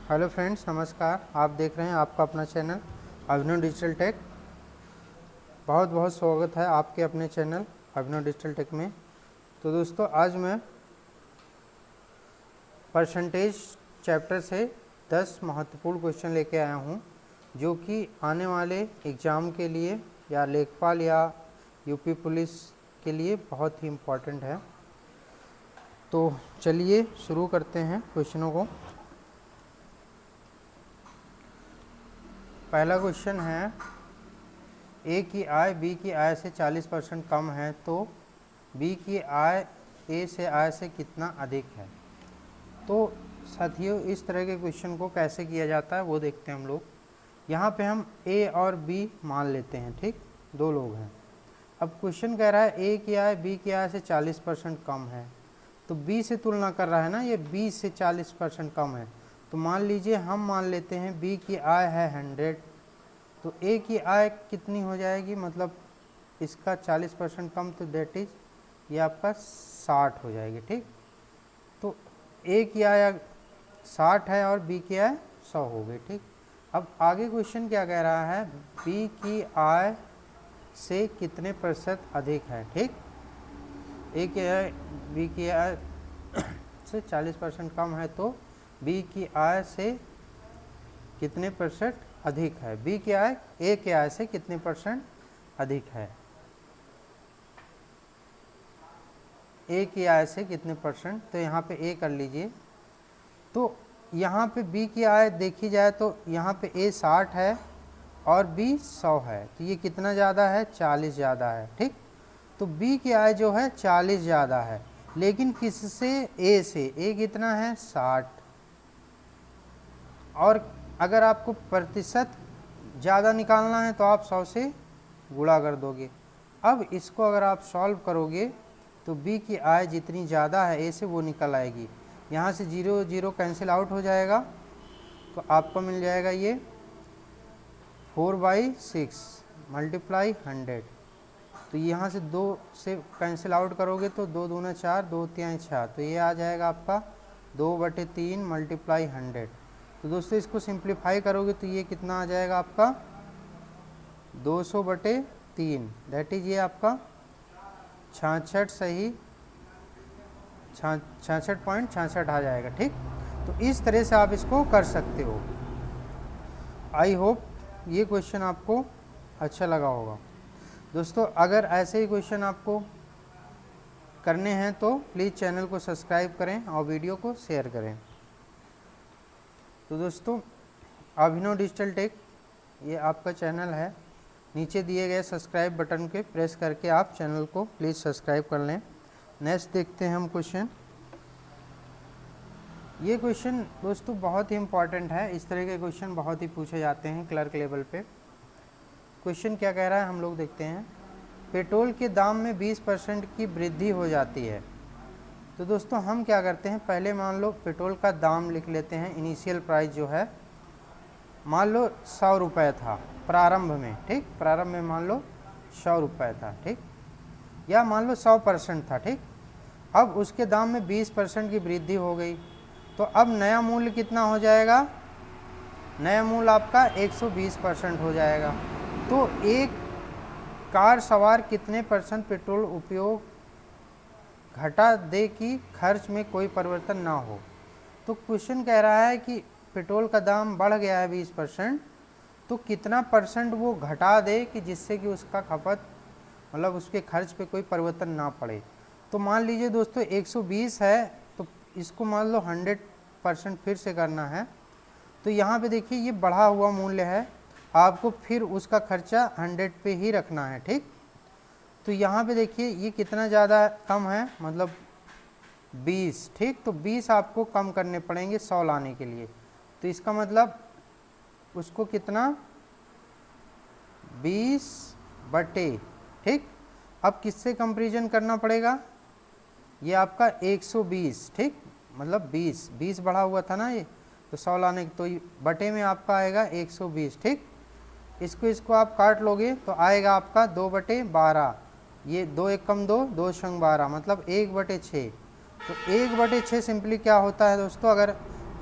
Hello friends, नमस्कार। आप देख रहे हैं आपका अपना चैनल अभिनव डिजिटल टेक। बहुत बहुत स्वागत है आपके अपने चैनल अभिनव डिजिटल टेक में। तो दोस्तों, आज मैं परसेंटेज चैप्टर से 10 महत्वपूर्ण क्वेश्चन लेके आया हूं, जो कि आने वाले एग्ज़ाम के लिए या लेखपाल या यूपी पुलिस के लिए बहुत ही इम्पोर्टेंट है। तो चलिए शुरू करते हैं क्वेश्चनों को। पहला क्वेश्चन है, ए की आय बी की आय से 40% कम है तो बी की आय ए से आय से कितना अधिक है। तो साथियों, इस तरह के क्वेश्चन को कैसे किया जाता है वो देखते हैं हम लोग। यहाँ पे हम ए और बी मान लेते हैं, ठीक, दो लोग हैं। अब क्वेश्चन कह रहा है ए की आय बी की आय से 40% कम है, तो बी से तुलना कर रहा है ना, ये बी से 40% कम है। तो मान लीजिए हम मान लेते हैं बी की आय है 100, तो ए की आय कितनी हो जाएगी, मतलब इसका 40% कम, तो दैट इज ये आपका 60 हो जाएगी, ठीक। तो ए की आय 60 है और बी की आय 100 हो गई, ठीक। अब आगे क्वेश्चन क्या कह रहा है, बी की आय से कितने प्रतिशत अधिक है, ठीक। ए की आय बी की आय से 40% कम है तो बी की आय से कितने प्रतिशत अधिक है। बी की आय ए की आय से कितने परसेंट अधिक है, ए की आय से कितने परसेंट। तो यहाँ पे ए कर लीजिए। तो यहाँ पे बी की आय देखी जाए तो यहाँ पे ए 60 है और बी 100 है, तो ये कितना ज़्यादा है, 40 ज़्यादा है, ठीक। तो बी की आय जो है 40 ज़्यादा है, लेकिन किससे, ए से। ए कितना है, 60। और अगर आपको प्रतिशत ज़्यादा निकालना है तो आप 100 से गुणा कर दोगे। अब इसको अगर आप सॉल्व करोगे तो बी की आय जितनी ज़्यादा है ए से वो निकल आएगी। यहाँ से 0 0 कैंसिल आउट हो जाएगा, तो आपको मिल जाएगा ये 4/6 मल्टीप्लाई 100। तो यहाँ से 2 से कैंसिल आउट करोगे तो 2 दूना 4, 2 तिहाई 6, तो ये आ जाएगा आपका 2/3 मल्टीप्लाई 100। तो दोस्तों, इसको सिंप्लीफाई करोगे तो ये कितना आ जाएगा आपका 200/3, दैट इज ये आपका 66 सही 66.66 आ जाएगा, ठीक। तो इस तरह से आप इसको कर सकते हो। आई होप ये क्वेश्चन आपको अच्छा लगा होगा। दोस्तों, अगर ऐसे ही क्वेश्चन आपको करने हैं तो प्लीज़ चैनल को सब्सक्राइब करें और वीडियो को शेयर करें। तो दोस्तों, अभिनव डिजिटल टेक ये आपका चैनल है। नीचे दिए गए सब्सक्राइब बटन के प्रेस करके आप चैनल को प्लीज़ सब्सक्राइब कर लें। नेक्स्ट देखते हैं हम क्वेश्चन। ये क्वेश्चन दोस्तों बहुत ही इम्पॉर्टेंट है। इस तरह के क्वेश्चन बहुत ही पूछे जाते हैं क्लर्क लेवल पे। क्वेश्चन क्या कह रहा है हम लोग देखते हैं। पेट्रोल के दाम में 20% की वृद्धि हो जाती है। तो दोस्तों, हम क्या करते हैं, पहले मान लो पेट्रोल का दाम लिख लेते हैं। इनिशियल प्राइस जो है मान लो 100 रुपये था प्रारंभ में, ठीक। प्रारंभ में मान लो 100 रुपये था, ठीक, या मान लो 100% था, ठीक। अब उसके दाम में 20% की वृद्धि हो गई, तो अब नया मूल्य कितना हो जाएगा, नया मूल्य आपका 120% हो जाएगा। तो एक कार सवार कितने % पेट्रोल उपयोग घटा दे कि खर्च में कोई परिवर्तन ना हो। तो क्वेश्चन कह रहा है कि पेट्रोल का दाम बढ़ गया है 20%, तो कितना % वो घटा दे कि जिससे कि उसका खपत, मतलब उसके खर्च पे कोई परिवर्तन ना पड़े। तो मान लीजिए दोस्तों 120 है, तो इसको मान लो 100% फिर से करना है। तो यहाँ पे देखिए ये बढ़ा हुआ मूल्य है, आपको फिर उसका खर्चा 100 पे ही रखना है, ठीक। तो यहाँ पे देखिए ये कितना ज़्यादा कम है, मतलब 20, ठीक। तो 20 आपको कम करने पड़ेंगे 100 लाने के लिए। तो इसका मतलब उसको कितना, 20/, ठीक। अब किससे कंपैरिजन करना पड़ेगा, ये आपका 120, ठीक, मतलब 20 बढ़ा हुआ था ना ये, तो 100 लाने, तो बटे में आपका आएगा 120, ठीक। इसको आप काट लोगे तो आएगा आपका 2/12, ये 2 एकम 2, 2 संग 12, मतलब 1/6। तो 1/6 सिंपली क्या होता है दोस्तों, अगर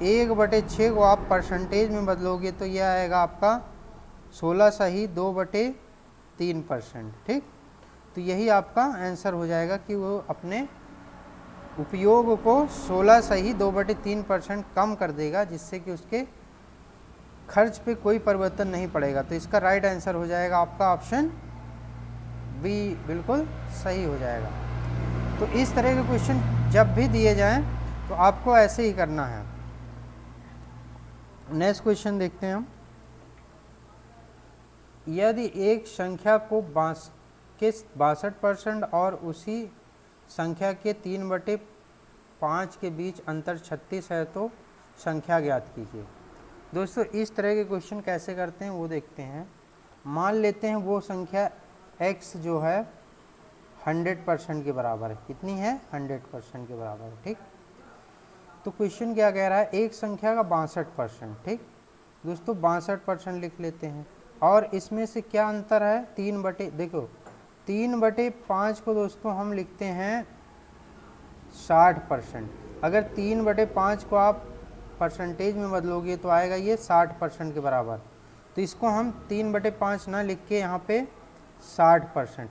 1/6 को आप परसेंटेज में बदलोगे तो यह आएगा आपका 16 सही 2/3%। ठीक, तो यही आपका आंसर हो जाएगा कि वो अपने उपयोग को 16 सही 2/3% कम कर देगा, जिससे कि उसके खर्च पे कोई परिवर्तन नहीं पड़ेगा। तो इसका राइट आंसर हो जाएगा आपका ऑप्शन बी, बिल्कुल सही हो जाएगा। तो इस तरह के क्वेश्चन जब भी दिए जाएं तो आपको ऐसे ही करना है। नेक्स्ट क्वेश्चन देखते हैं हम। यदि एक संख्या को 62% और उसी संख्या के 3/5 के बीच अंतर 36 है तो संख्या ज्ञात कीजिए। दोस्तों इस तरह के क्वेश्चन कैसे करते हैं वो देखते हैं। मान लेते हैं वो संख्या x जो है 100% के बराबर है। कितनी है? 100% के बराबर है। ठीक, तो क्वेश्चन क्या कह रहा है? एक संख्या का 62%। ठीक दोस्तों, 62% लिख लेते हैं और इसमें से क्या अंतर है? 3/5 को दोस्तों हम लिखते हैं 60%। अगर 3/5 को आप परसेंटेज में बदलोगे तो आएगा ये 60% के बराबर। तो इसको हम 3/5 ना लिख के यहाँ पे 60%।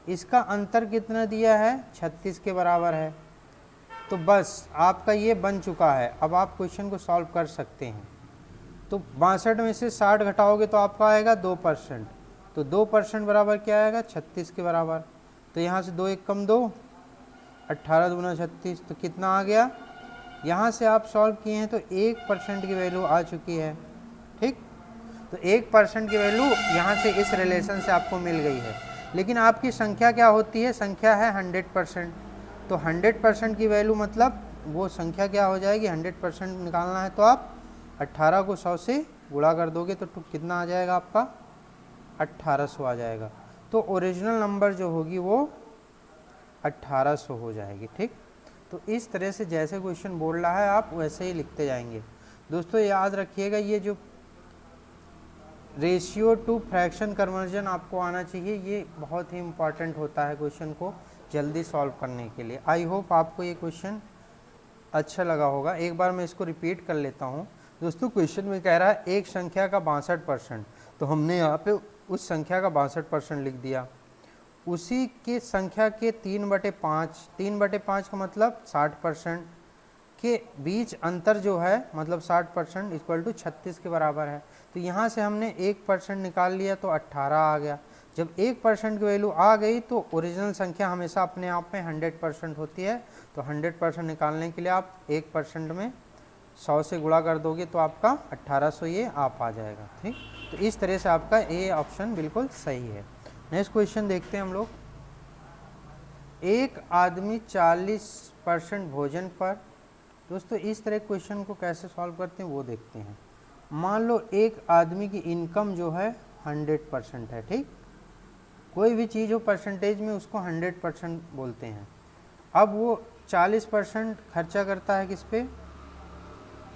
इसका अंतर कितना दिया है? 36 के बराबर है। तो बस आपका ये बन चुका है। अब आप क्वेश्चन को सॉल्व कर सकते हैं। तो 62 में से 60 घटाओगे तो आपका आएगा 2%। तो 2% बराबर क्या आएगा? 36 के बराबर। तो यहाँ से 2 1 कम 2, 18 दूना 36। तो कितना आ गया? यहाँ से आप सॉल्व किए हैं तो 1% की वैल्यू आ चुकी है। ठीक, तो 1% की वैल्यू यहाँ से इस रिलेशन से आपको मिल गई है। लेकिन आपकी संख्या क्या होती है? संख्या है 100%। तो 100% की वैल्यू मतलब वो संख्या क्या हो जाएगी? 100% निकालना है तो आप 18 को 100 से गुणा कर दोगे तो कितना आ जाएगा आपका? 1800 आ जाएगा। तो ओरिजिनल नंबर जो होगी वो 1800 हो जाएगी। ठीक, तो इस तरह से जैसे क्वेश्चन बोल रहा है आप वैसे ही लिखते जाएंगे। दोस्तों याद रखिएगा, ये जो रेशियो टू फ्रैक्शन कन्वर्जन आपको आना चाहिए, ये बहुत ही इम्पॉर्टेंट होता है क्वेश्चन को जल्दी सॉल्व करने के लिए। आई होप आपको ये क्वेश्चन अच्छा लगा होगा। एक बार मैं इसको रिपीट कर लेता हूँ। दोस्तों क्वेश्चन में कह रहा है एक संख्या का 62%, तो हमने यहाँ पे उस संख्या का 62% लिख दिया। उसी के संख्या के 3/5, 3/5 का मतलब 60% के बीच अंतर जो है मतलब 60% इक्वल टू 36 के बराबर है। तो यहाँ से हमने 1% निकाल लिया तो 18 आ गया। जब 1% की वैल्यू आ गई तो ओरिजिनल संख्या हमेशा अपने आप में 100% होती है। तो 100% निकालने के लिए आप 1% में 100 से गुणा कर दोगे तो आपका 1800 ये आप आ जाएगा। ठीक, तो इस तरह से आपका ए ऑप्शन बिल्कुल सही है। नेक्स्ट क्वेश्चन देखते हैं हम लोग। एक आदमी 40% भोजन पर। दोस्तों इस तरह क्वेश्चन को कैसे सॉल्व करते हैं वो देखते हैं। मान लो एक आदमी की इनकम जो है 100% है। ठीक, कोई भी चीज़ हो परसेंटेज में उसको 100% बोलते हैं। अब वो 40% खर्चा करता है किस पे?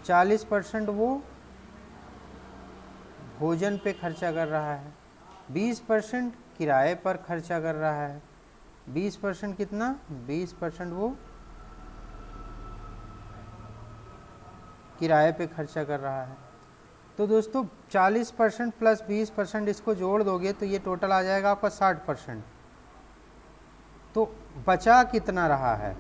40% वो भोजन पे खर्चा कर रहा है, 20% किराए पर खर्चा कर रहा है। 20% कितना? 20% वो किराए पे खर्चा कर रहा है। तो दोस्तों 40% प्लस 20% इसको जोड़ दोगे तो ये टोटल आ जाएगा आपका 60%। तो बचा कितना रहा है?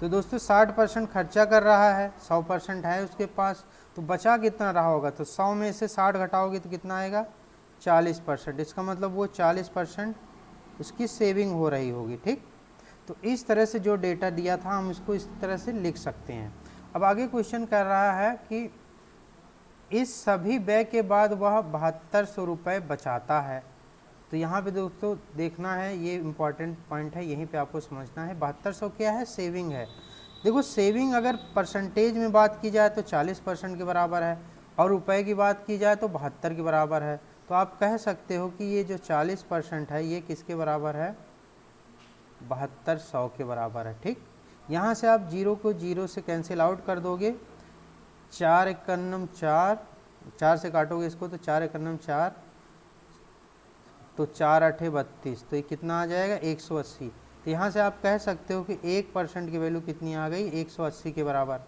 तो दोस्तों 60% खर्चा कर रहा है, 100% है उसके पास, तो बचा कितना रहा होगा? तो 100 में से 60 घटाओगे तो कितना आएगा? 40%। इसका मतलब वो 40% उसकी सेविंग हो रही होगी। ठीक, तो इस तरह से जो डेटा दिया था हम इसको इस तरह से लिख सकते हैं। अब आगे क्वेश्चन कर रहा है कि इस सभी व्यय के बाद वह 7200 रुपये बचाता है। तो यहाँ पे दोस्तों देखना है, ये इम्पॉर्टेंट पॉइंट है, यहीं पे आपको समझना है। 7200 क्या है? सेविंग है। देखो सेविंग अगर परसेंटेज में बात की जाए तो 40% के बराबर है और रुपए की बात की जाए तो 72 के बराबर है। तो आप कह सकते हो कि ये जो 40% है ये किसके बराबर है? 7200 के बराबर है। ठीक, यहाँ से आप जीरो को जीरो से कैंसिल आउट कर दोगे। 4 एकन्नम 4, 4 से काटोगे इसको तो 4 एकन्नम 4, तो 4 8 32, तो ये कितना आ जाएगा? 180। तो यहाँ से आप कह सकते हो कि 1% की वैल्यू कितनी आ गई? 180 के बराबर।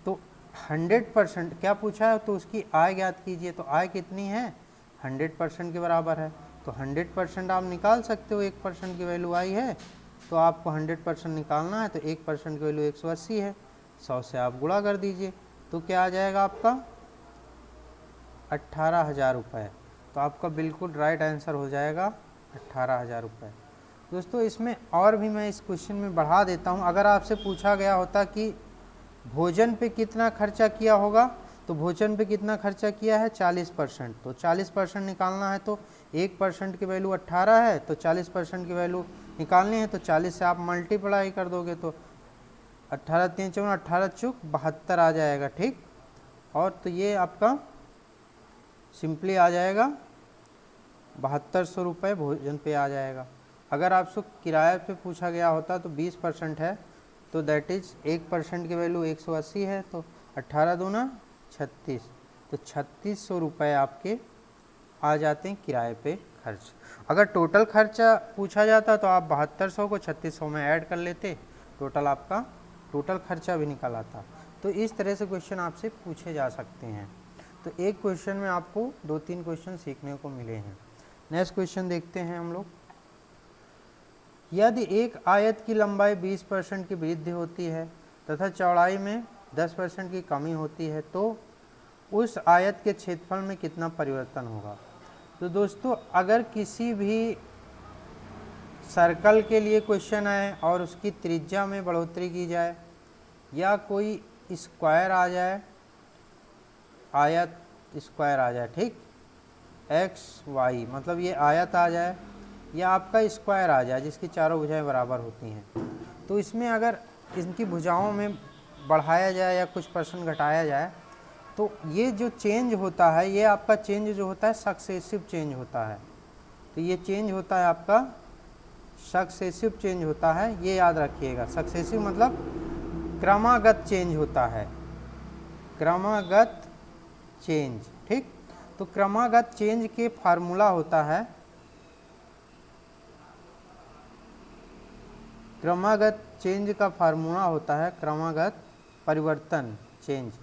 तो 100% क्या पूछा है, तो उसकी आय ज्ञात कीजिए। तो आय कितनी है, 100% के बराबर है। तो 100% आप निकाल सकते हो, 1% की वैल्यू आई है, तो आपको 100% निकालना है, तो 1% की वैल्यू 180 है। 100 से आप गुणा कर दीजिए, तो क्या आ जाएगा आपका 18,000 रुपये। तो आपका बिल्कुल राइट आंसर हो जाएगा 18,000 रुपये। दोस्तों इसमें और भी मैं इस क्वेश्चन में बढ़ा देता हूँ। अगर आपसे पूछा गया होता कि भोजन पे कितना खर्चा किया होगा, तो भोजन पे कितना खर्चा किया है 40%, तो 40% निकालना है, तो 1% की वैल्यू 18 है, तो 40% की वैल्यू निकालनी है, तो 40 से आप मल्टीप्लाई कर दोगे, तो 18 3 4 18 चुक 72 आ जाएगा। ठीक, और तो ये आपका सिंपली आ जाएगा 7200 रुपये भोजन पे आ जाएगा। अगर आपसे किराए पे पूछा गया होता तो 20% है, तो दैट इज़ 1% की वैल्यू 180 है, तो 18 दूना 36, तो 3600 रुपये आपके आ जाते हैं किराए पे खर्च। अगर टोटल खर्चा पूछा जाता तो आप 7200 को 3600 में ऐड कर लेते, टोटल आपका टोटल खर्चा भी निकल आता। तो इस तरह से क्वेश्चन आपसे पूछे जा सकते हैं। तो एक क्वेश्चन में आपको 2-3 क्वेश्चन सीखने को मिले हैं। नेक्स्ट क्वेश्चन देखते हैं हम लोग। यदि एक आयत की लंबाई 20% की वृद्धि होती है तथा चौड़ाई में 10% की कमी होती है, तो उस आयत के क्षेत्रफल में कितना परिवर्तन होगा। तो दोस्तों अगर किसी भी सर्कल के लिए क्वेश्चन आए और उसकी त्रिज्या में बढ़ोतरी की जाए, या कोई स्क्वायर आ जाए, आयत स्क्वायर आ जाए, ठीक, एक्स वाई मतलब ये आयत आ जाए, या आपका स्क्वायर आ जाए जिसकी चारों भुजाएं बराबर होती हैं, तो इसमें अगर इनकी भुजाओं में बढ़ाया जाए या कुछ % घटाया जाए, तो ये जो चेंज होता है, ये आपका चेंज जो होता है सक्सेसिव चेंज होता है। तो ये चेंज होता है आपका सक्सेसिव चेंज होता है, ये याद रखिएगा। सक्सेसिव मतलब क्रमागत चेंज होता है, क्रमागत चेंज, ठीक। तो क्रमागत चेंज के फार्मूला होता है, क्रमागत चेंज का फार्मूला होता है क्रमागत परिवर्तन चेंज।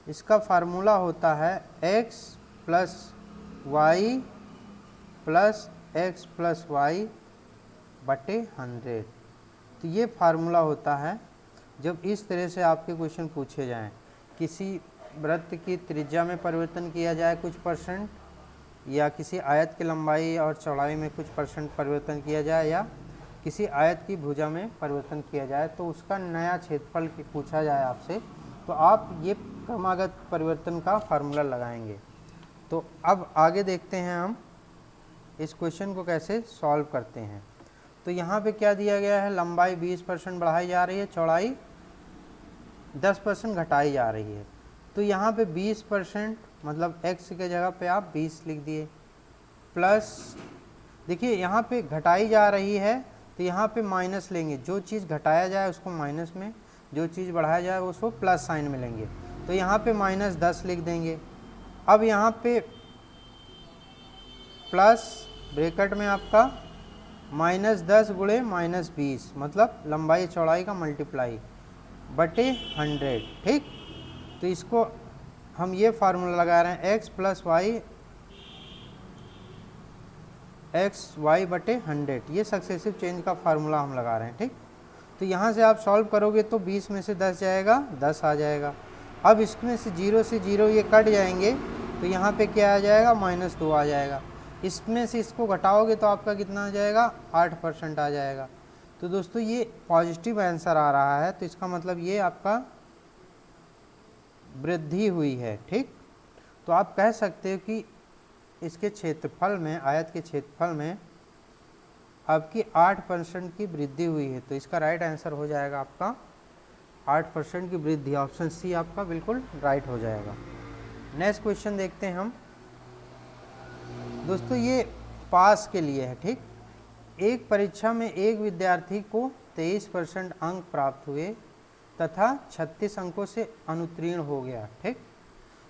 इसका फार्मूला होता है x plus y plus x plus y बटे 100। तो ये फार्मूला होता है जब इस तरह से आपके क्वेश्चन पूछे जाएं, किसी वृत्त की त्रिज्या में परिवर्तन किया जाए कुछ %, या किसी आयत की लंबाई और चौड़ाई में कुछ % परिवर्तन किया जाए, या किसी आयत की भुजा में परिवर्तन किया जाए, तो उसका नया क्षेत्रफल पूछा जाए आपसे, तो आप ये क्रमागत परिवर्तन का फार्मूला लगाएंगे। तो अब आगे देखते हैं हम इस क्वेश्चन को कैसे सॉल्व करते हैं। तो यहाँ पे क्या दिया गया है, लंबाई 20% बढ़ाई जा रही है, चौड़ाई 10% घटाई जा रही है। तो यहाँ पे 20% मतलब x के जगह पे आप 20 लिख दिए, प्लस देखिए यहाँ पे घटाई जा रही है, तो यहाँ पे माइनस लेंगे, जो चीज़ घटाया जाए उसको माइनस में, जो चीज़ बढ़ाया जाए उसको प्लस साइन में लेंगे। तो यहाँ पे -10 लिख देंगे। अब यहाँ पे प्लस ब्रैकेट में आपका -10 गुणे -20 मतलब लंबाई चौड़ाई का मल्टीप्लाई बटे 100, ठीक। तो इसको हम ये फार्मूला लगा रहे हैं x प्लस वाई XY बटे 100, ये सक्सेसिव चेंज का फार्मूला हम लगा रहे हैं, ठीक। तो यहाँ से आप सॉल्व करोगे तो 20 में से 10 जाएगा, 10 आ जाएगा। अब इसमें से 0 से 0 ये कट जाएंगे, तो यहाँ पे क्या आ जाएगा, -2 आ जाएगा। इसमें से इसको घटाओगे तो आपका कितना आ जाएगा, 8% आ जाएगा। तो दोस्तों ये पॉजिटिव आंसर आ रहा है, तो इसका मतलब ये आपका वृद्धि हुई है, ठीक। तो आप कह सकते हो कि इसके क्षेत्रफल में, आयत के क्षेत्रफल में आपकी 8% की वृद्धि हुई है। तो इसका राइट आंसर हो जाएगा आपका 8% की वृद्धि, ऑप्शन सी आपका बिल्कुल राइट हो जाएगा। नेक्स्ट क्वेश्चन देखते हैं हम। दोस्तों ये पास के लिए है, ठीक। एक परीक्षा में एक विद्यार्थी को 23% अंक प्राप्त हुए तथा 36 अंकों से अनुत्तीर्ण हो गया, ठीक।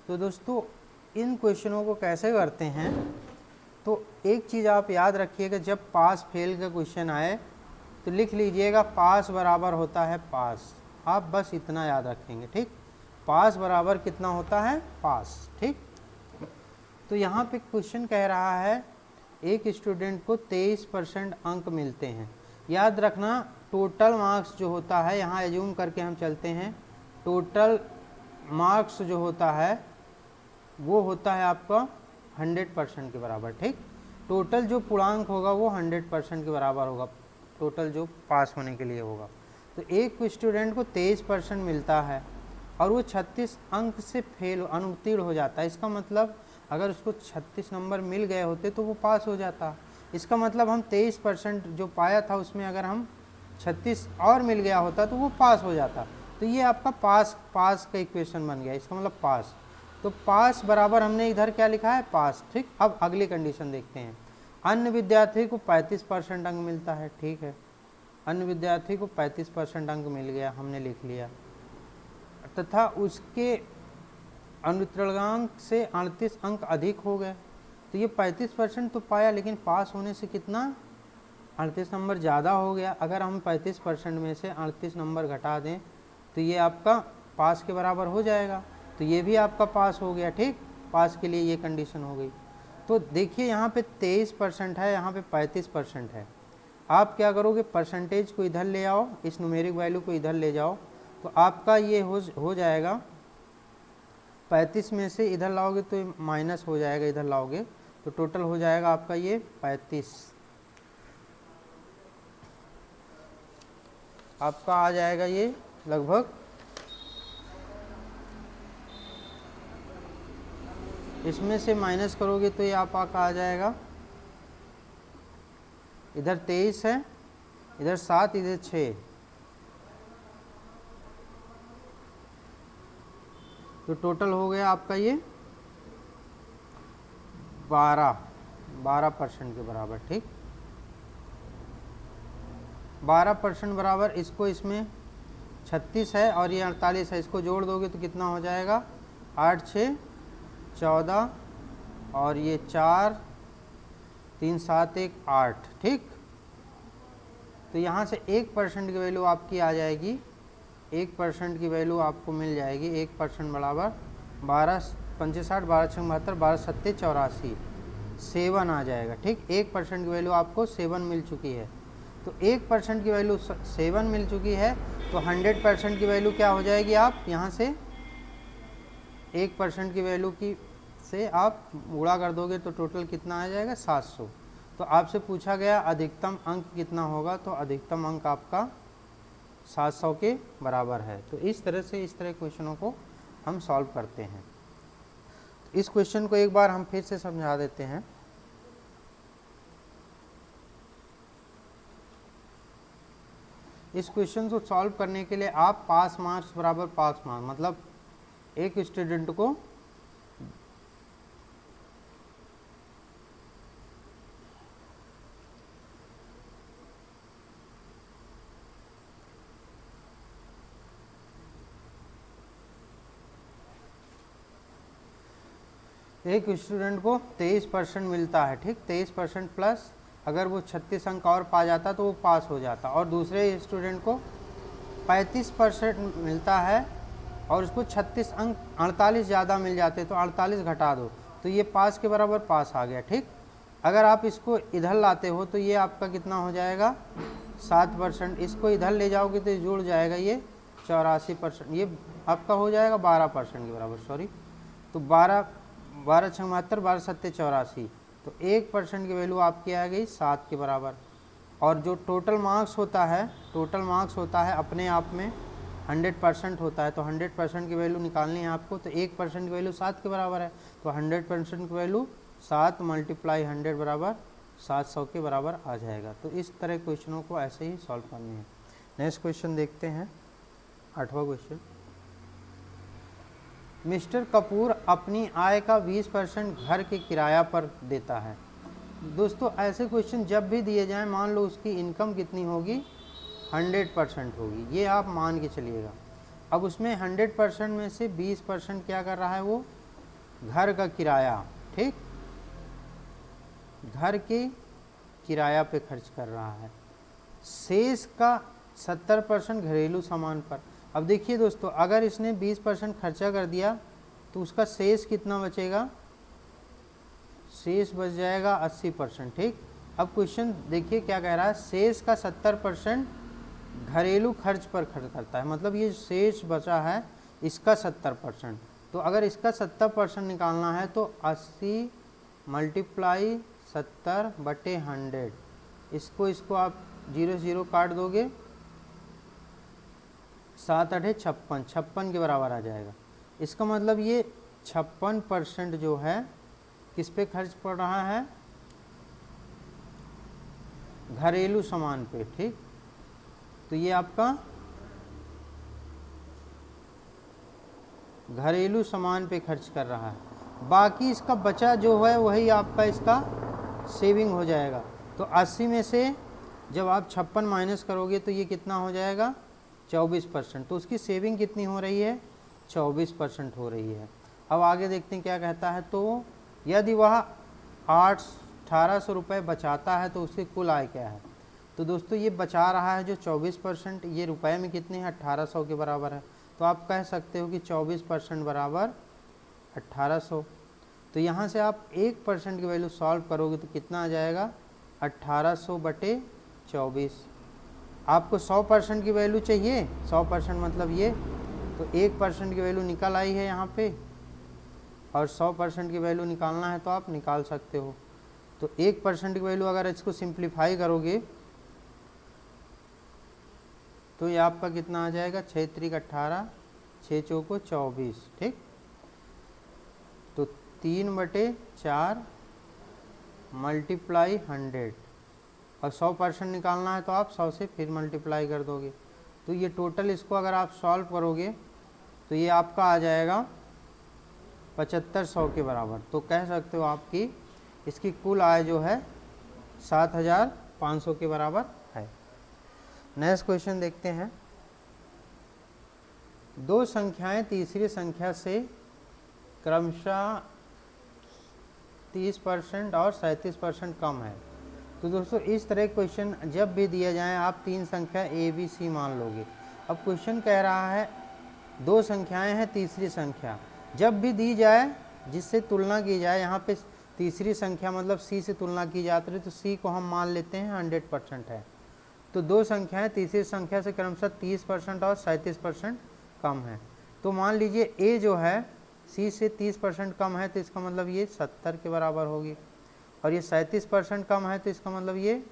तो दोस्तों इन क्वेश्चनों को कैसे करते हैं, तो एक चीज़ आप याद रखिएगा, जब पास फेल का क्वेश्चन आए तो लिख लीजिएगा पास बराबर होता है पास, आप बस इतना याद रखेंगे, ठीक। पास बराबर कितना होता है, पास। ठीक, तो यहाँ पे क्वेश्चन कह रहा है एक स्टूडेंट को 23% अंक मिलते हैं। याद रखना टोटल मार्क्स जो होता है, यहाँ एज्यूम करके हम चलते हैं, टोटल मार्क्स जो होता है वो होता है आपका 100% के बराबर। ठीक, टोटल जो पूर्णांक होगा वो 100% के बराबर होगा, टोटल जो पास होने के लिए होगा। तो एक स्टूडेंट को 23% मिलता है और वो 36 अंक से फेल अनुत्तीर्ण हो जाता है। इसका मतलब अगर उसको 36 नंबर मिल गए होते तो वो पास हो जाता। इसका मतलब हम 23% जो पाया था उसमें अगर हम 36 और मिल गया होता तो वो पास हो जाता। तो ये आपका पास का इक्वेशन बन गया, इसका मतलब पास। तो पास बराबर हमने इधर क्या लिखा है, पास। ठीक, अब अगली कंडीशन देखते हैं। अन्य विद्यार्थी को 35% अंक मिलता है। ठीक है, अन्य विद्यार्थी को 35% अंक मिल गया, हमने लिख लिया, तथा उसके अनुत्तीर्णांक से 38 अंक अधिक हो गए। तो ये 35% तो पाया, लेकिन पास होने से कितना, 38 नंबर ज़्यादा हो गया। अगर हम 35% में से 38 नंबर घटा दें तो ये आपका पास के बराबर हो जाएगा। तो ये भी आपका पास हो गया। ठीक, पास के लिए ये कंडीशन हो गई। तो देखिए यहाँ पे 23% है, यहाँ पे 35% है। आप क्या करोगे, परसेंटेज को इधर ले आओ, इस न्यूमेरिक वैल्यू को इधर ले जाओ, तो आपका ये हो जाएगा 35 में से इधर लाओगे तो माइनस हो जाएगा, इधर लाओगे तो टोटल हो जाएगा आपका ये 35। आपका आ जाएगा ये लगभग, इसमें से माइनस करोगे तो ये आपका आ जाएगा, इधर 23 है, इधर 7, इधर 6, तो टोटल हो गया आपका ये 12% के बराबर। ठीक, 12% बराबर, इसको इसमें 36 है और ये 48 है, इसको जोड़ दोगे तो कितना हो जाएगा, 8 6 14 और ये 4 3 7 1 8। ठीक, तो यहाँ से 1% की वैल्यू आपकी आ जाएगी, 1% की वैल्यू आपको मिल जाएगी। 1% बराबर 12 पंचे 60, 12 छः 72, 12 सत्ते 84, 7 आ जाएगा। ठीक, 1% की वैल्यू आपको 7 मिल चुकी है। तो 1% की वैल्यू 7 मिल चुकी है, तो 100% की वैल्यू क्या हो जाएगी, आप यहाँ से 1% की वैल्यू की से आप गुणा कर दोगे तो टोटल कितना आ जाएगा, 700। तो आपसे पूछा गया अधिकतम अंक कितना होगा, तो अधिकतम अंक आपका 700 के बराबर है। तो इस तरह से इस तरह क्वेश्चनों को हम सॉल्व करते हैं। तो इस क्वेश्चन को एक बार हम फिर से समझा देते हैं। इस क्वेश्चन को सॉल्व करने के लिए आप पास मार्क्स बराबर पास मार्क्स, मतलब एक स्टूडेंट को एक स्टूडेंट को 23% मिलता है। ठीक, 23% प्लस अगर वो 36 अंक और पा जाता तो वो पास हो जाता, और दूसरे स्टूडेंट को 35% मिलता है और उसको 36 अंक 48 ज़्यादा मिल जाते, तो 48 घटा दो तो ये पास के बराबर पास आ गया। ठीक, अगर आप इसको इधर लाते हो तो ये आपका कितना हो जाएगा, 7%। इसको इधर ले जाओगे तो जुड़ जाएगा ये 84%, ये आपका हो जाएगा 12% के बराबर। सॉरी, तो 12 छः 72, 12 सत्ते 84, तो 1% की वैल्यू आपकी आ गई 7 के बराबर। और जो टोटल मार्क्स होता है, टोटल मार्क्स होता है अपने आप में 100% होता है, तो 100% की वैल्यू निकालनी है आपको, तो 1% की वैल्यू 7 के बराबर है, तो 100% की वैल्यू 7 × 100 बराबर 700 के बराबर आ जाएगा। तो इस तरह क्वेश्चनों को ऐसे ही सॉल्व करनी है। नेक्स्ट क्वेश्चन देखते हैं, 8वां क्वेश्चन। मिस्टर कपूर अपनी आय का 20% घर के किराया पर देता है। दोस्तों ऐसे क्वेश्चन जब भी दिए जाएं, मान लो उसकी इनकम कितनी होगी, 100% होगी, ये आप मान के चलिएगा। अब उसमें 100% में से 20% क्या कर रहा है, वो घर का किराया, ठीक, घर के किराया पे खर्च कर रहा है। शेष का 70% घरेलू सामान पर। अब देखिए दोस्तों, अगर इसने 20% खर्चा कर दिया तो उसका शेष कितना बचेगा, शेष बच जाएगा 80%। ठीक, अब क्वेश्चन देखिए क्या कह रहा है, शेष का 70% घरेलू खर्च पर खर्च करता है, मतलब ये शेष बचा है इसका 70%। तो अगर इसका 70% निकालना है तो 80 मल्टीप्लाई 70/100, इसको आप 0 काट दोगे, 7 8 56, 56 के बराबर आ जाएगा। इसका मतलब ये 56% जो है किस पे खर्च पड़ रहा है, घरेलू सामान पे। ठीक, तो ये आपका घरेलू सामान पे खर्च कर रहा है। बाकी इसका बचा जो है वही आपका इसका सेविंग हो जाएगा। तो 80 में से जब आप 56 माइनस करोगे तो ये कितना हो जाएगा, 24%। तो उसकी सेविंग कितनी हो रही है, 24% हो रही है। अब आगे देखते हैं क्या कहता है। तो यदि वह 1800 रुपये बचाता है तो उसकी कुल आय क्या है। तो दोस्तों ये बचा रहा है जो 24%, ये रुपए में कितने हैं, 1800 के बराबर है। तो आप कह सकते हो कि 24% बराबर 1800। तो यहाँ से आप 1% की वैल्यू सॉल्व करोगे तो कितना आ जाएगा, 1800/24। आपको 100% की वैल्यू चाहिए, 100% मतलब ये, तो 1% की वैल्यू निकल आई है यहाँ पे, और 100% की वैल्यू निकालना है तो आप निकाल सकते हो। तो 1% की वैल्यू अगर इसको सिंप्लीफाई करोगे तो ये आपका कितना आ जाएगा, 6 3 18, 6 चौको 24। ठीक, तो 3/4 मल्टीप्लाई 100, और 100% निकालना है तो आप 100 से फिर मल्टीप्लाई कर दोगे। तो ये टोटल इसको अगर आप सॉल्व करोगे तो ये आपका आ जाएगा 7500 के बराबर। तो कह सकते हो आपकी इसकी कुल आय जो है 7500 के बराबर है। नेक्स्ट क्वेश्चन देखते हैं। दो संख्याएं तीसरी संख्या से क्रमशः 30% और 37% कम है। तो दोस्तों इस तरह क्वेश्चन जब भी दिया जाए आप तीन संख्या ए बी सी मान लोगे। अब क्वेश्चन कह रहा है दो संख्याएं हैं तीसरी संख्या, जब भी दी जाए जिससे तुलना की जाए, यहाँ पे तीसरी संख्या मतलब सी से तुलना की जाती है तो सी को हम मान लेते हैं 100% है। तो दो संख्याएं तीसरी संख्या से क्रमशः 30% और 37% कम है। तो मान लीजिए ए जो है सी से 30% कम है तो इसका मतलब ये 70 के बराबर होगी, और ये 37% कम है तो इसका मतलब ये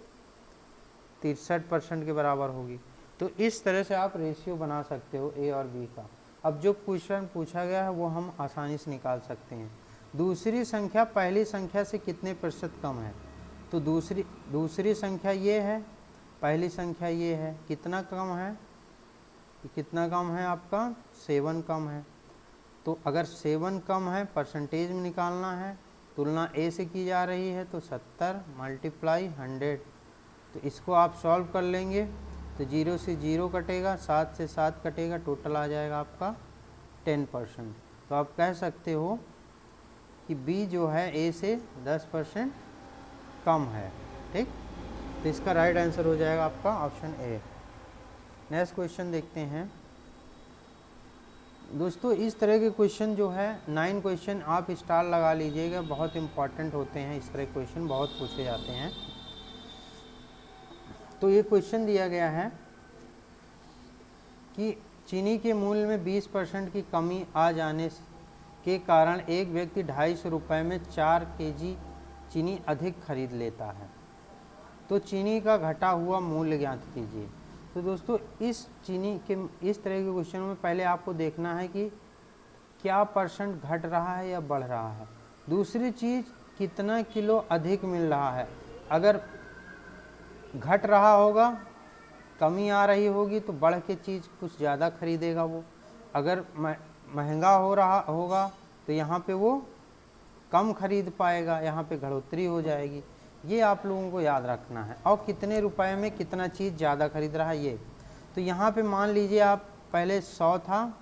63% के बराबर होगी। तो इस तरह से आप रेशियो बना सकते हो ए और बी का। अब जो क्वेश्चन पूछा गया है वो हम आसानी से निकाल सकते हैं। दूसरी संख्या पहली संख्या से कितने प्रतिशत कम है। तो दूसरी संख्या ये है, पहली संख्या ये है, कितना कम है, कितना कम है आपका 7 कम है। तो अगर 7 कम है परसेंटेज में निकालना है, तुलना ए से की जा रही है तो 70 मल्टीप्लाई 100। तो इसको आप सॉल्व कर लेंगे तो 0 से 0 कटेगा, 7 से 7 कटेगा, टोटल आ जाएगा आपका 10%। तो आप कह सकते हो कि बी जो है ए से 10% कम है। ठीक, तो इसका राइट आंसर हो जाएगा आपका ऑप्शन ए। नेक्स्ट क्वेश्चन देखते हैं। दोस्तों इस तरह के क्वेश्चन जो है 9 क्वेश्चन आप स्टार लगा लीजिएगा, बहुत इंपॉर्टेंट होते हैं। इस तरह के क्वेश्चन बहुत पूछे जाते हैं। तो ये क्वेश्चन दिया गया है कि चीनी के मूल्य में 20% की कमी आ जाने के कारण एक व्यक्ति 250 रुपये में 4 kg चीनी अधिक खरीद लेता है, तो चीनी का घटा हुआ मूल्य ज्ञात कीजिए। तो दोस्तों इस तरह के क्वेश्चनों में पहले आपको देखना है कि क्या परसेंट घट रहा है या बढ़ रहा है। दूसरी चीज़ कितना किलो अधिक मिल रहा है। अगर घट रहा होगा, कमी आ रही होगी तो बढ़ के चीज़ कुछ ज़्यादा खरीदेगा वो। अगर महंगा हो रहा होगा तो यहाँ पे वो कम खरीद पाएगा, यहाँ पे बढ़ोतरी हो जाएगी। ये आप लोगों को याद रखना है। और कितने रुपए में कितना चीज़ ज़्यादा खरीद रहा है ये। तो यहाँ पे मान लीजिए आप पहले 100 था,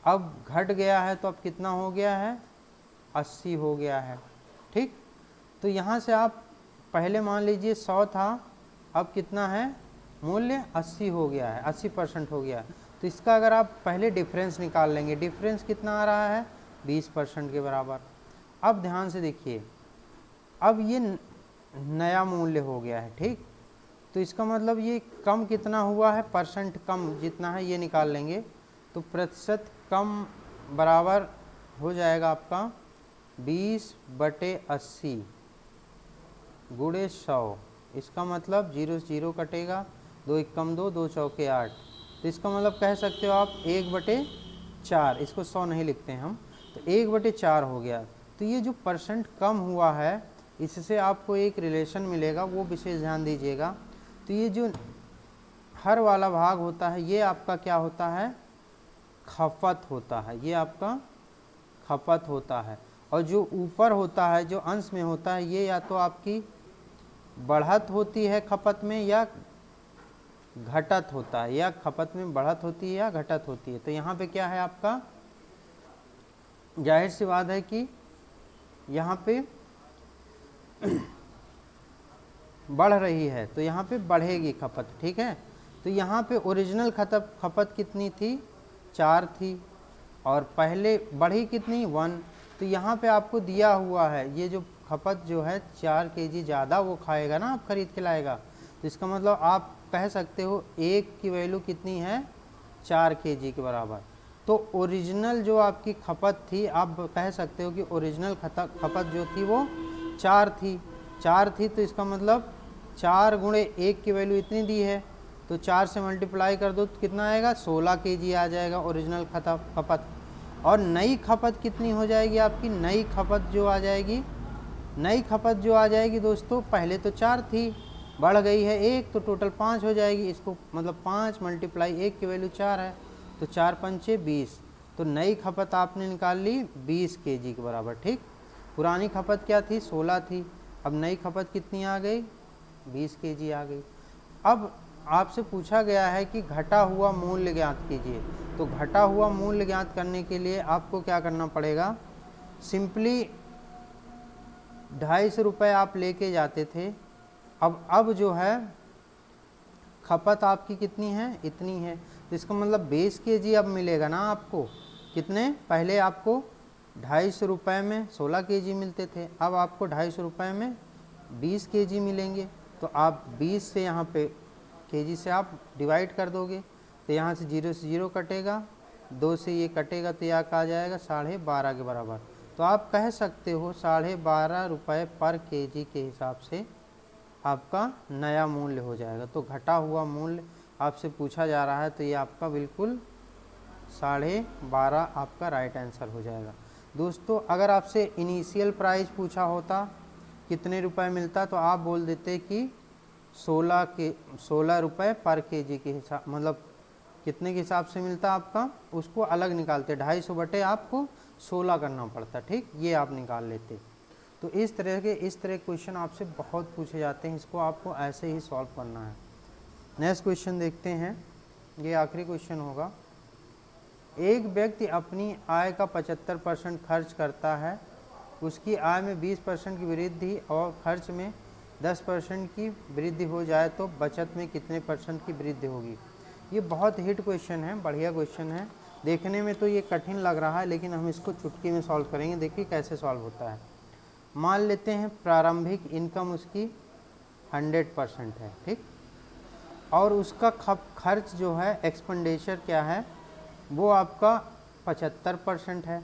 अब घट गया है तो अब कितना हो गया है, 80 हो गया है। ठीक, तो यहाँ से आप पहले मान लीजिए 100 था, अब कितना है मूल्य 80 हो गया है, 80% हो गया है। तो इसका अगर आप पहले डिफरेंस निकाल लेंगे, डिफरेंस कितना आ रहा है 20% के बराबर। अब ध्यान से देखिए, अब ये नया मूल्य हो गया है, ठीक। तो इसका मतलब ये कम कितना हुआ है, परसेंट कम जितना है ये निकाल लेंगे, तो प्रतिशत कम बराबर हो जाएगा आपका 20/80 गुणे 100। इसका मतलब 0 से 0 कटेगा, 2 1 कम 2, 2 चौके 8। तो इसका मतलब कह सकते हो आप 1/4, इसको 100 नहीं लिखते हैं हम, तो 1/4 हो गया। तो ये जो परसेंट कम हुआ है इससे आपको एक रिलेशन मिलेगा, वो विशेष ध्यान दीजिएगा। तो ये जो हर वाला भाग होता है ये आपका क्या होता है, खपत होता है, ये आपका खपत होता है। और जो ऊपर होता है, जो अंश में होता है, ये या तो आपकी बढ़त होती है खपत में या घटत होता है, या खपत में बढ़त होती है या घटत होती है। तो यहाँ पे क्या है आपका, जाहिर सी बात है कि यहाँ पे बढ़ रही है, तो यहाँ पे बढ़ेगी खपत, ठीक है। तो यहाँ पे ओरिजिनल खपत कितनी थी, 4 थी, और पहले बढ़ी कितनी, 1। तो यहाँ पे आपको दिया हुआ है ये जो खपत जो है 4 kg ज़्यादा वो खाएगा ना, आप खरीद के लाएगा। तो इसका मतलब आप कह सकते हो 1 की वैल्यू कितनी है, 4 kg के बराबर। तो ओरिजिनल जो आपकी खपत थी, आप कह सकते हो कि ओरिजिनल खपत जो थी वो 4 थी, 4 थी। तो इसका मतलब 4 गुणे 1 की वैल्यू इतनी दी है, तो 4 से मल्टीप्लाई कर दो तो कितना आएगा, 16 kg आ जाएगा ओरिजिनल खपत। और नई खपत कितनी हो जाएगी आपकी, नई खपत जो आ जाएगी, नई खपत जो आ जाएगी दोस्तों, पहले तो 4 थी, बढ़ गई है 1, तो टोटल 5 हो जाएगी। इसको मतलब 5 मल्टीप्लाई 1 की वैल्यू 4 है, तो 4 पंचे 20। तो नई खपत आपने निकाल ली 20 kg के बराबर, ठीक। पुरानी खपत क्या थी, 16 थी, अब नई खपत कितनी आ गई, 20 kg आ गई। अब आपसे पूछा गया है कि घटा हुआ मूल्य ज्ञात कीजिए। तो घटा हुआ मूल्य ज्ञात करने के लिए आपको क्या करना पड़ेगा, सिंपली 250 रुपये आप लेके जाते थे, अब जो है खपत आपकी कितनी है, इतनी है। तो इसका मतलब 20 kg अब मिलेगा ना आपको, कितने, पहले आपको 250 रुपये में 16 kg मिलते थे, अब आपको 250 रुपये में 20 kg मिलेंगे। तो आप 20 से यहाँ पे kg से आप डिवाइड कर दोगे, तो यहाँ से 0 से 0 कटेगा, 2 से ये कटेगा, तो यहाँ का आ जाएगा 12.5 के बराबर। तो आप कह सकते हो 12.5 रुपये पर kg के हिसाब से आपका नया मूल्य हो जाएगा। तो घटा हुआ मूल्य आपसे पूछा जा रहा है, तो ये आपका बिल्कुल 12.5 आपका राइट आंसर हो जाएगा। दोस्तों अगर आपसे इनिशियल प्राइस पूछा होता कितने रुपए मिलता, तो आप बोल देते कि 16 रुपये पर kg के हिसाब, मतलब कितने के हिसाब से मिलता आपका, उसको अलग निकालते, 250 बटे आपको 16 करना पड़ता, ठीक, ये आप निकाल लेते। तो इस तरह क्वेश्चन आपसे बहुत पूछे जाते हैं, इसको आपको ऐसे ही सॉल्व करना है। नेक्स्ट क्वेश्चन देखते हैं, ये आखिरी क्वेश्चन होगा। एक व्यक्ति अपनी आय का 75% खर्च करता है, उसकी आय में 20% की वृद्धि और खर्च में 10% की वृद्धि हो जाए तो बचत में कितने % की वृद्धि होगी। ये बहुत हिट क्वेश्चन है, बढ़िया क्वेश्चन है। देखने में तो ये कठिन लग रहा है, लेकिन हम इसको चुटकी में सॉल्व करेंगे। देखिए कैसे सॉल्व होता है। मान लेते हैं प्रारंभिक इनकम उसकी 100% है, ठीक, और उसका खर्च जो है, एक्सपेंडिचर क्या है, वो आपका 75% है।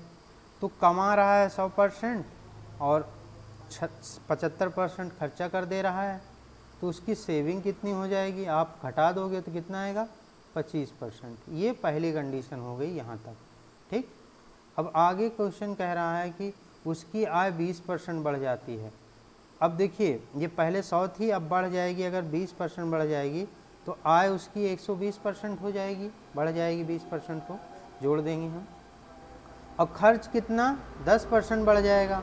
तो कमा रहा है 100% और 75% खर्चा कर दे रहा है, तो उसकी सेविंग कितनी हो जाएगी, आप घटा दोगे तो कितना आएगा, 25%। ये पहली कंडीशन हो गई यहाँ तक, ठीक। अब आगे क्वेश्चन कह रहा है कि उसकी आय 20% बढ़ जाती है। अब देखिए ये पहले 100 थी, अब बढ़ जाएगी, अगर 20% बढ़ जाएगी तो आय उसकी 120% हो जाएगी, बढ़ जाएगी 20% को जोड़ देंगे हम। और खर्च कितना, 10% बढ़ जाएगा।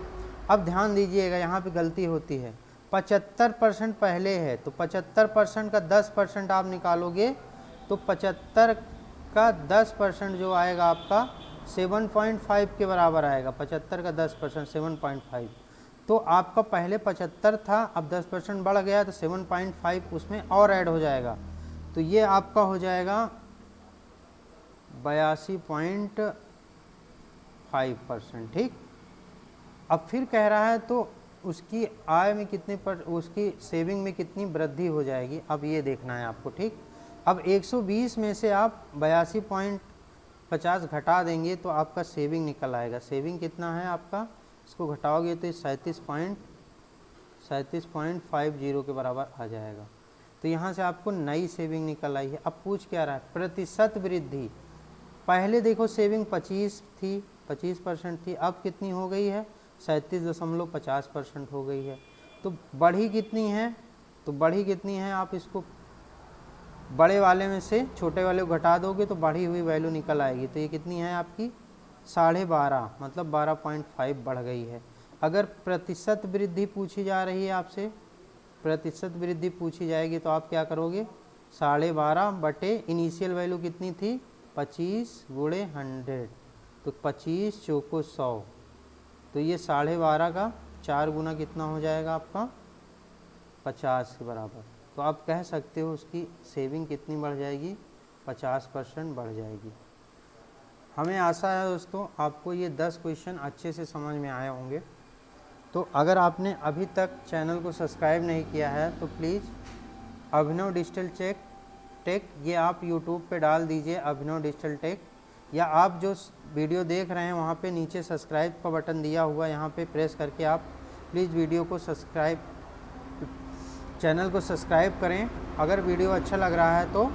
अब ध्यान दीजिएगा यहाँ पे गलती होती है, 75% पहले है, तो 75% का 10% आप निकालोगे तो 75 का 10% जो आएगा आपका 7.5 के बराबर आएगा। 75 का 10% 7.5। तो आपका पहले 75 था, अब 10% बढ़ गया तो 7.5 उसमें और ऐड हो जाएगा, तो ये आपका हो जाएगा 82.5%। ठीक, अब फिर कह रहा है तो उसकी आय में कितने पर, उसकी सेविंग में कितनी वृद्धि हो जाएगी, अब ये देखना है आपको। ठीक, अब 120 में से आप 82.50 घटा देंगे तो आपका सेविंग निकल आएगा। सेविंग कितना है आपका, इसको घटाओगे तो 37.50 के बराबर आ जाएगा। तो यहाँ से आपको नई सेविंग निकल आई है। अब पूछ क्या रहा है, प्रतिशत वृद्धि। पहले देखो सेविंग 25% थी, अब कितनी हो गई है, 37.50% हो गई है। तो बढ़ी कितनी है, तो बढ़ी कितनी है, आप इसको बड़े वाले में से छोटे वाले को घटा दोगे तो बढ़ी हुई वैल्यू निकल आएगी। तो ये कितनी है आपकी 12.5, मतलब 12.5 बढ़ गई है। अगर प्रतिशत वृद्धि पूछी जा रही है आपसे, प्रतिशत वृद्धि पूछी जाएगी तो आप क्या करोगे, 12.5 बटे इनिशियल वैल्यू कितनी थी 25 गुणे 100, तो 25 चौको 100, तो ये 12.5 का 4 गुना कितना हो जाएगा आपका 50 के बराबर। तो आप कह सकते हो उसकी सेविंग कितनी बढ़ जाएगी, 50% बढ़ जाएगी। हमें आशा है दोस्तों आपको ये 10 क्वेश्चन अच्छे से समझ में आए होंगे। तो अगर आपने अभी तक चैनल को सब्सक्राइब नहीं किया है तो प्लीज़ अभिनव डिजिटल टेक ये आप यूट्यूब पे डाल दीजिए, अभिनव डिजिटल टेक, या आप जो वीडियो देख रहे हैं वहाँ पे नीचे सब्सक्राइब का बटन दिया हुआ है, यहाँ पे प्रेस करके आप प्लीज़ वीडियो को सब्सक्राइब, चैनल को सब्सक्राइब करें। अगर वीडियो अच्छा लग रहा है तो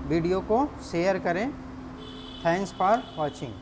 वीडियो को शेयर करें। Thanks for watching.